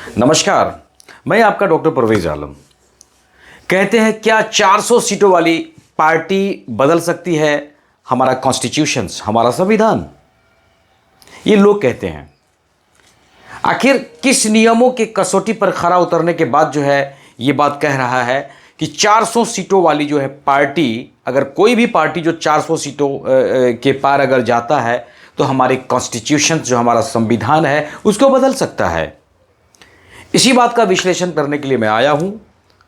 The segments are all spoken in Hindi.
नमस्कार, मैं आपका डॉक्टर परवेज आलम। कहते हैं क्या 400 सीटों वाली पार्टी बदल सकती है हमारा कॉन्स्टिट्यूशंस, हमारा संविधान? ये लोग कहते हैं। आखिर किस नियमों के कसौटी पर खरा उतरने के बाद जो है ये बात कह रहा है कि 400 सीटों वाली जो है पार्टी, अगर कोई भी पार्टी जो 400 सीटों के पार अगर जाता है तो हमारे कॉन्स्टिट्यूशन जो हमारा संविधान है उसको बदल सकता है। इसी बात का विश्लेषण करने के लिए मैं आया हूं।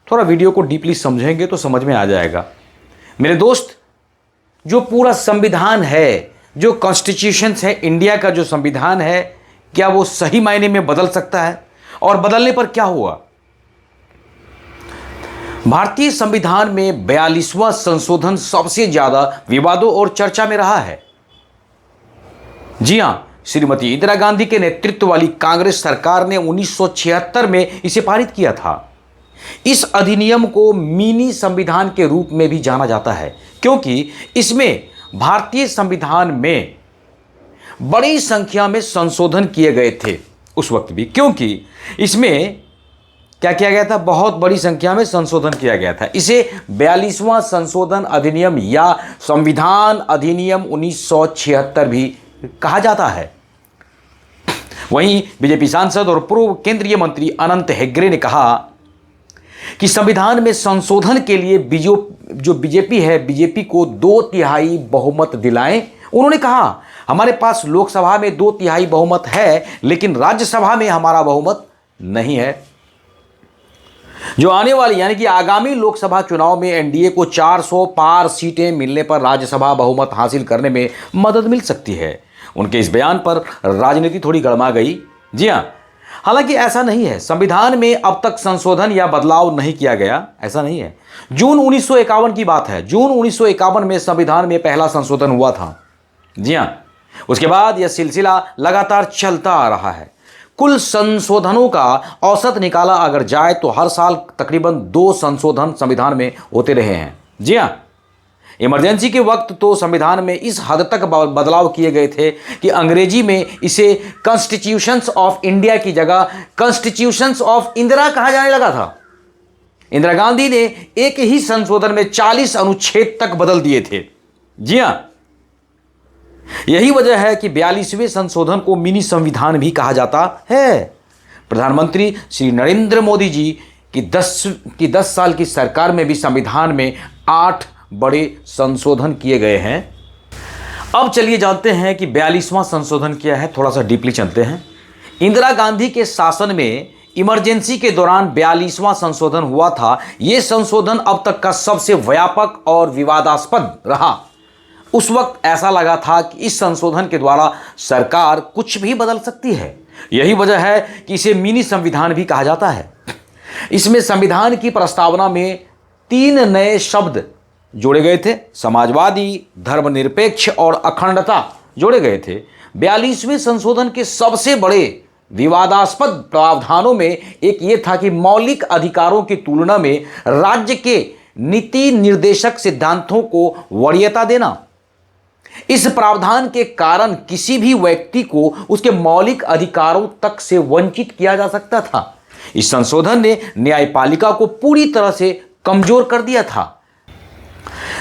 थोड़ा वीडियो को डीपली समझेंगे तो समझ में आ जाएगा। मेरे दोस्त, जो पूरा संविधान है, जो कॉन्स्टिट्यूशन है, इंडिया का जो संविधान है, क्या वो सही मायने में बदल सकता है? और बदलने पर क्या हुआ? भारतीय संविधान में 42वां संशोधन सबसे ज्यादा विवादों और चर्चा में रहा है। जी हां, श्रीमती इंदिरा गांधी के नेतृत्व वाली कांग्रेस सरकार ने 1976 में इसे पारित किया था। इस अधिनियम को मिनी संविधान के रूप में भी जाना जाता है, क्योंकि इसमें भारतीय संविधान में बड़ी संख्या में संशोधन किए गए थे उस वक्त भी, क्योंकि इसमें क्या किया गया था? बहुत बड़ी संख्या में संशोधन किया गया था। इसे 42वां संशोधन अधिनियम या संविधान अधिनियम 1976 भी कहा जाता है। वहीं बीजेपी सांसद और पूर्व केंद्रीय मंत्री अनंत हेगड़े ने कहा कि संविधान में संशोधन के लिए जो बीजेपी है, बीजेपी को 2/3 बहुमत दिलाएं। उन्होंने कहा हमारे पास लोकसभा में 2/3 बहुमत है, लेकिन राज्यसभा में हमारा बहुमत नहीं है। जो आने वाली यानी कि आगामी लोकसभा चुनाव में एनडीए को 400 पार सीटें मिलने पर राज्यसभा बहुमत हासिल करने में मदद मिल सकती है। उनके इस बयान पर राजनीति थोड़ी गरमा गई। जी हां, हालांकि ऐसा नहीं है। संविधान में अब तक संशोधन या बदलाव नहीं किया गया, ऐसा नहीं है। जून 1951 की बात है। जून 1951 में संविधान में पहला संशोधन हुआ था। जी हां, उसके बाद यह सिलसिला लगातार चलता आ रहा है। कुल संशोधनों का औसत निकाला अगर जाए तो हर साल तकरीबन 2 संशोधन संविधान में होते रहे हैं। जी हां, इमरजेंसी के वक्त तो संविधान में इस हद तक बदलाव किए गए थे कि अंग्रेजी में इसे कॉन्स्टिट्यूशंस ऑफ इंडिया की जगह कॉन्स्टिट्यूशंस ऑफ इंदिरा कहा जाने लगा था। इंदिरा गांधी ने एक ही संशोधन में 40 अनुच्छेद तक बदल दिए थे। जी हां, यही वजह है कि 42वें संशोधन को मिनी संविधान भी कहा जाता है। प्रधानमंत्री श्री नरेंद्र मोदी जी की 10 साल की सरकार में भी संविधान में 8 बड़े संशोधन किए गए हैं। अब चलिए जानते हैं कि 42वां संशोधन क्या है। थोड़ा सा डीपली चलते हैं। इंदिरा गांधी के शासन में इमरजेंसी के दौरान 42वां संशोधन हुआ था। यह संशोधन अब तक का सबसे व्यापक और विवादास्पद रहा। उस वक्त ऐसा लगा था कि इस संशोधन के द्वारा सरकार कुछ भी बदल सकती है। यही वजह है कि इसे मिनी संविधान भी कहा जाता है। इसमें संविधान की प्रस्तावना में 3 नए शब्द जोड़े गए थे। समाजवादी, धर्मनिरपेक्ष और अखंडता जोड़े गए थे। 42वें संशोधन के सबसे बड़े विवादास्पद प्रावधानों में एक ये था कि मौलिक अधिकारों की तुलना में राज्य के नीति निर्देशक सिद्धांतों को वरीयता देना। इस प्रावधान के कारण किसी भी व्यक्ति को उसके मौलिक अधिकारों तक से वंचित किया जा सकता था। इस संशोधन ने न्यायपालिका को पूरी तरह से कमजोर कर दिया था,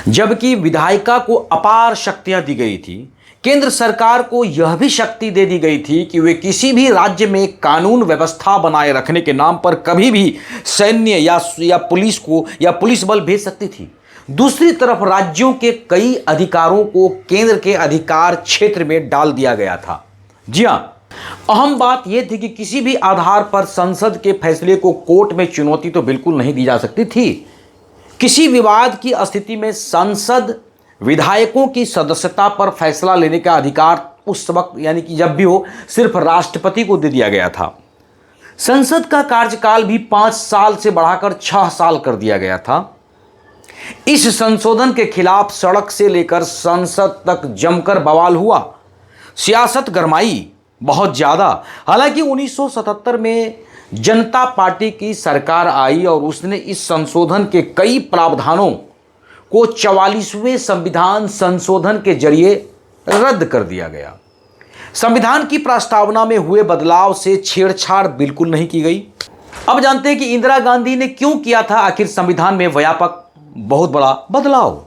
जबकि विधायिका को अपार शक्तियां दी गई थी। केंद्र सरकार को यह भी शक्ति दे दी गई थी कि वे किसी भी राज्य में कानून व्यवस्था बनाए रखने के नाम पर कभी भी सैन्य या पुलिस को या पुलिस बल भेज सकती थी। दूसरी तरफ राज्यों के कई अधिकारों को केंद्र के अधिकार क्षेत्र में डाल दिया गया था। जी हां, अहम बात यह थी कि किसी भी आधार पर संसद के फैसले को कोर्ट में चुनौती तो बिल्कुल नहीं दी जा सकती थी। किसी विवाद की स्थिति में संसद विधायकों की सदस्यता पर फैसला लेने का अधिकार उस वक्त यानी कि जब भी हो सिर्फ राष्ट्रपति को दे दिया गया था। संसद का कार्यकाल भी 5 साल से बढ़ाकर 6 साल कर दिया गया था। इस संशोधन के खिलाफ सड़क से लेकर संसद तक जमकर बवाल हुआ। सियासत गरमाई बहुत ज्यादा। हालांकि 1977 में जनता पार्टी की सरकार आई और उसने इस संशोधन के कई प्रावधानों को 44वें संविधान संशोधन के जरिए रद्द कर दिया गया। संविधान की प्रस्तावना में हुए बदलाव से छेड़छाड़ बिल्कुल नहीं की गई। अब जानते हैं कि इंदिरा गांधी ने क्यों किया था आखिर संविधान में व्यापक बहुत बड़ा बदलाव।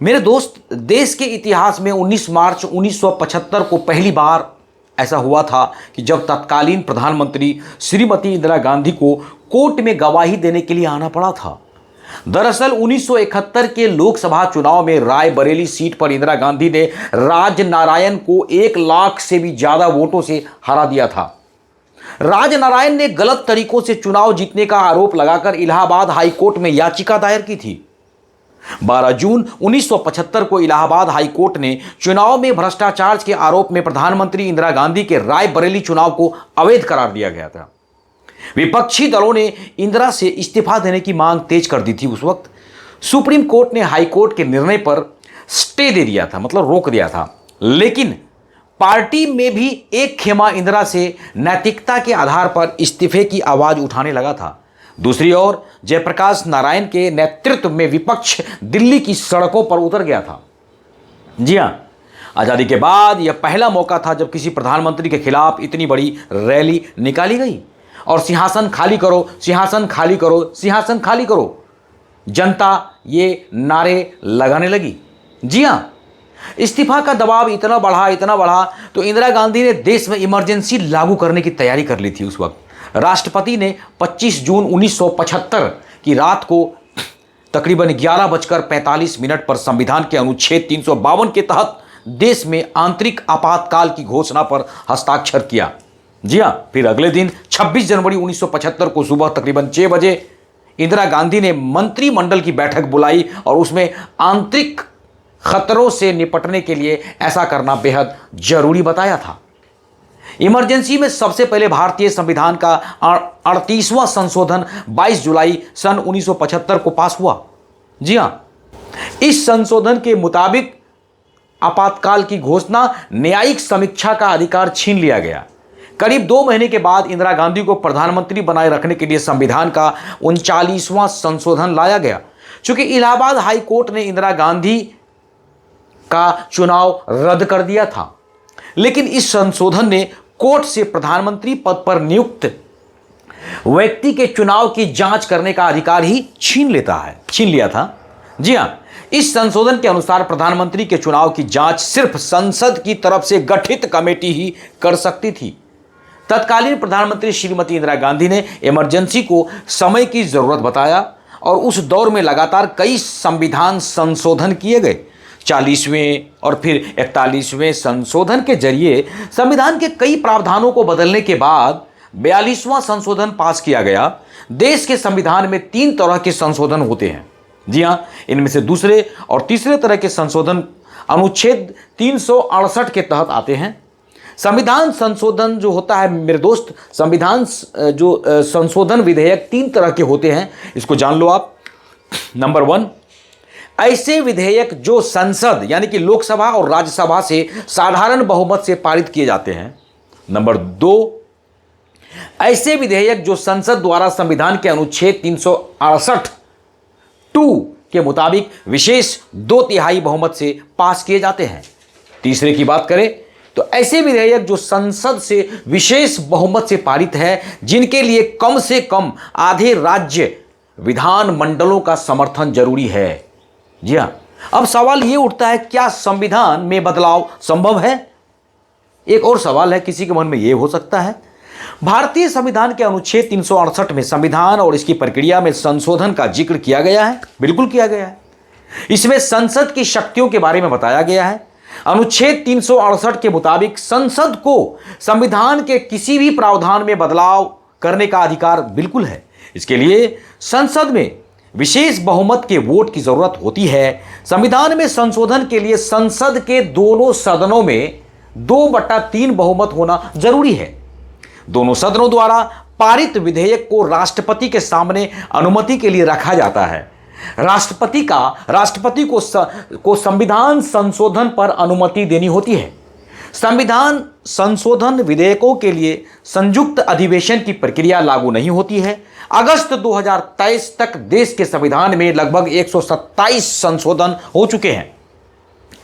मेरे दोस्त, देश के इतिहास में 19 मार्च 1975 को पहली बार ऐसा हुआ था कि जब तत्कालीन प्रधानमंत्री श्रीमती इंदिरा गांधी को कोर्ट में गवाही देने के लिए आना पड़ा था। दरअसल 1971 के लोकसभा चुनाव में रायबरेली सीट पर इंदिरा गांधी ने राजनारायण को 1 लाख से भी ज्यादा वोटों से हरा दिया था। राजनारायण ने गलत तरीकों से चुनाव जीतने का आरोप लगाकर इलाहाबाद हाई कोर्ट में याचिका दायर की थी। 12 जून 1975 को इलाहाबाद हाई कोर्ट ने चुनाव में भ्रष्टाचार के आरोप में प्रधानमंत्री इंदिरा गांधी के रायबरेली चुनाव को अवैध करार दिया गया था। विपक्षी दलों ने इंदिरा से इस्तीफा देने की मांग तेज कर दी थी। उस वक्त सुप्रीम कोर्ट ने हाई कोर्ट के निर्णय पर स्टे दे दिया था, मतलब रोक दिया था। लेकिन पार्टी में भी एक खेमा इंदिरा से नैतिकता के आधार पर इस्तीफे की आवाज उठाने लगा था। दूसरी ओर जयप्रकाश नारायण के नेतृत्व में विपक्ष दिल्ली की सड़कों पर उतर गया था। जी हां, आजादी के बाद यह पहला मौका था जब किसी प्रधानमंत्री के खिलाफ इतनी बड़ी रैली निकाली गई और सिंहासन खाली करो, सिंहासन खाली करो, सिंहासन खाली करो, जनता ये नारे लगाने लगी। जी हां, इस्तीफा का दबाव इतना बढ़ा तो इंदिरा गांधी ने देश में इमरजेंसी लागू करने की तैयारी कर ली थी। उस वक्त राष्ट्रपति ने 25 जून 1975 की रात को तकरीबन 11:45 पर संविधान के अनुच्छेद 352 के तहत देश में आंतरिक आपातकाल की घोषणा पर हस्ताक्षर किया। जी हां, फिर अगले दिन 26 जनवरी 1975 को सुबह तकरीबन 6 बजे इंदिरा गांधी ने मंत्रिमंडल की बैठक बुलाई और उसमें आंतरिक खतरों से निपटने के लिए ऐसा करना बेहद जरूरी बताया था। इमरजेंसी में सबसे पहले भारतीय संविधान का 38वां संशोधन 22 जुलाई सन 1975 को पास हुआ। जी हां, इस संशोधन के मुताबिक आपातकाल की घोषणा, न्यायिक समीक्षा का अधिकार छीन लिया गया। करीब 2 महीने के बाद इंदिरा गांधी को प्रधानमंत्री बनाए रखने के लिए संविधान का 39वां संशोधन लाया गया। चूंकि इलाहाबाद हाई कोर्ट ने इंदिरा गांधी का चुनाव रद्द कर दिया था, लेकिन इस संशोधन ने कोर्ट से प्रधानमंत्री पद पर नियुक्त व्यक्ति के चुनाव की जांच करने का अधिकार ही छीन लिया था। जी हां, इस संशोधन के अनुसार प्रधानमंत्री के चुनाव की जांच सिर्फ संसद की तरफ से गठित कमेटी ही कर सकती थी। तत्कालीन प्रधानमंत्री श्रीमती इंदिरा गांधी ने इमरजेंसी को समय की जरूरत बताया और उस दौर में लगातार कई संविधान संशोधन किए गए। 40वें और फिर 41वें संशोधन के जरिए संविधान के कई प्रावधानों को बदलने के बाद 42वां संशोधन पास किया गया। देश के संविधान में 3 तरह के संशोधन होते हैं। जी हां, इनमें से दूसरे और तीसरे तरह के संशोधन अनुच्छेद 368 के तहत आते हैं। संविधान संशोधन जो होता है मेरे दोस्त, संविधान जो संशोधन विधेयक 3 तरह के होते हैं, इसको जान लो आप। नंबर 1, ऐसे विधेयक जो संसद यानी कि लोकसभा और राज्यसभा से साधारण बहुमत से पारित किए जाते हैं। नंबर 2, ऐसे विधेयक जो संसद द्वारा संविधान के अनुच्छेद 368(2) के मुताबिक विशेष 2/3 बहुमत से पास किए जाते हैं। तीसरे की बात करें तो ऐसे विधेयक जो संसद से विशेष बहुमत से पारित है, जिनके लिए कम से कम आधे राज्य विधानमंडलों का समर्थन जरूरी है। जी हां, अब सवाल यह उठता है, क्या संविधान में बदलाव संभव है? एक और सवाल है किसी के मन में यह हो सकता है, भारतीय संविधान के अनुच्छेद 368 में संविधान और इसकी प्रक्रिया में संशोधन का जिक्र किया गया है। बिल्कुल किया गया है। इसमें संसद की शक्तियों के बारे में बताया गया है। अनुच्छेद 368 के मुताबिक संसद को संविधान के किसी भी प्रावधान में बदलाव करने का अधिकार बिल्कुल है। इसके लिए संसद में विशेष बहुमत के वोट की जरूरत होती है। संविधान में संशोधन के लिए संसद के दोनों सदनों में 2/3 बहुमत होना जरूरी है। दोनों सदनों द्वारा पारित विधेयक को राष्ट्रपति के सामने अनुमति के लिए रखा जाता है। राष्ट्रपति को संविधान संशोधन पर अनुमति देनी होती है। संविधान संशोधन विधेयकों के लिए संयुक्त अधिवेशन की प्रक्रिया लागू नहीं होती है। अगस्त 2023 तक देश के संविधान में लगभग 127 संशोधन हो चुके हैं।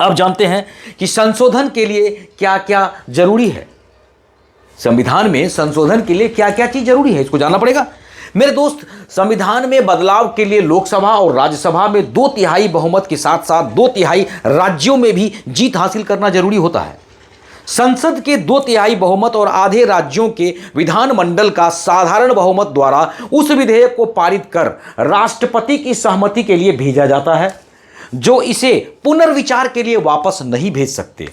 अब जानते हैं कि संशोधन के लिए क्या क्या जरूरी है। संविधान में संशोधन के लिए क्या क्या चीज जरूरी है, इसको जानना पड़ेगा मेरे दोस्त। संविधान में बदलाव के लिए लोकसभा और राज्यसभा में 2/3 बहुमत के साथ साथ 2/3 राज्यों में भी जीत हासिल करना जरूरी होता है। संसद के 2/3 बहुमत और आधे राज्यों के विधानमंडल का साधारण बहुमत द्वारा उस विधेयक को पारित कर राष्ट्रपति की सहमति के लिए भेजा जाता है, जो इसे पुनर्विचार के लिए वापस नहीं भेज सकते।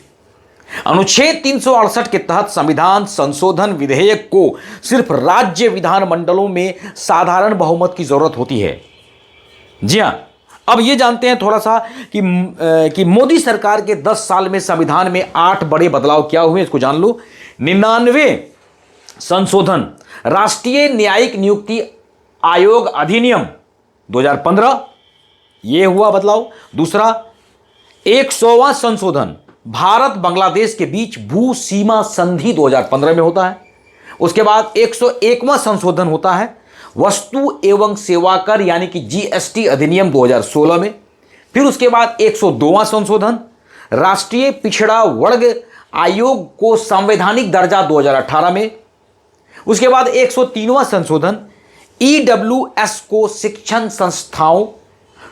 अनुच्छेद 368 के तहत संविधान संशोधन विधेयक को सिर्फ राज्य विधानमंडलों में साधारण बहुमत की जरूरत होती है। जी हां, अब ये जानते हैं थोड़ा सा कि मोदी सरकार के 10 साल में संविधान में 8 बड़े बदलाव क्या हुए, इसको जान लो। 99 संशोधन, राष्ट्रीय न्यायिक नियुक्ति आयोग अधिनियम 2015, यह हुआ बदलाव। दूसरा 100वां संशोधन, भारत बांग्लादेश के बीच भू सीमा संधि 2015 में होता है। उसके बाद 101वां संशोधन होता है वस्तु एवं सेवा कर यानी कि जीएसटी अधिनियम 2016 में। फिर उसके बाद 102वां संशोधन, राष्ट्रीय पिछड़ा वर्ग आयोग को संवैधानिक दर्जा 2018 में। उसके बाद 103वां संशोधन, ईडब्ल्यूएस को शिक्षण संस्थाओं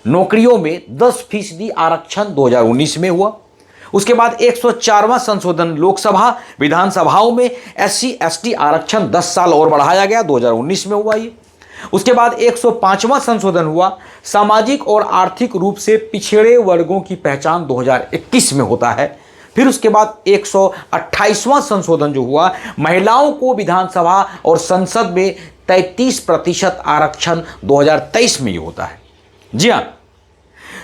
नौकरियों में 10% आरक्षण 2019 में हुआ। उसके बाद 104वां संशोधन, लोकसभा विधानसभाओं में SC ST आरक्षण 10 साल और बढ़ाया गया, 2019 में हुआ ये। उसके बाद 105वां संशोधन हुआ, सामाजिक और आर्थिक रूप से पिछड़े वर्गों की पहचान 2021 में होता है। फिर उसके बाद 128वां संशोधन जो हुआ, महिलाओं को विधानसभा और संसद में 33% आरक्षण 2023 में ये होता है। जी हाँ,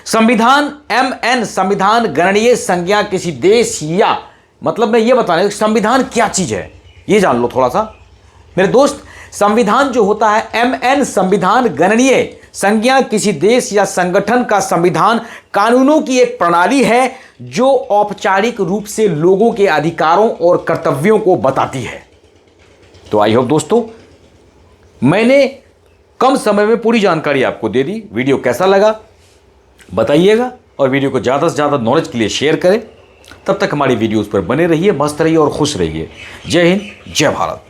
संविधान MN संविधान गणनीय संज्ञा किसी देश या, मतलब मैं ये बताने संविधान क्या चीज है ये जान लो थोड़ा सा मेरे दोस्त। संविधान जो होता है MN संविधान गणनीय संज्ञा किसी देश या संगठन का संविधान कानूनों की एक प्रणाली है जो औपचारिक रूप से लोगों के अधिकारों और कर्तव्यों को बताती है। तो आई होप दोस्तों मैंने कम समय में पूरी जानकारी आपको दे दी। वीडियो कैसा लगा बताइएगा और वीडियो को ज़्यादा से ज़्यादा नॉलेज के लिए शेयर करें। तब तक हमारी वीडियोस पर बने रहिए, मस्त रहिए और खुश रहिए। जय हिंद, जय भारत।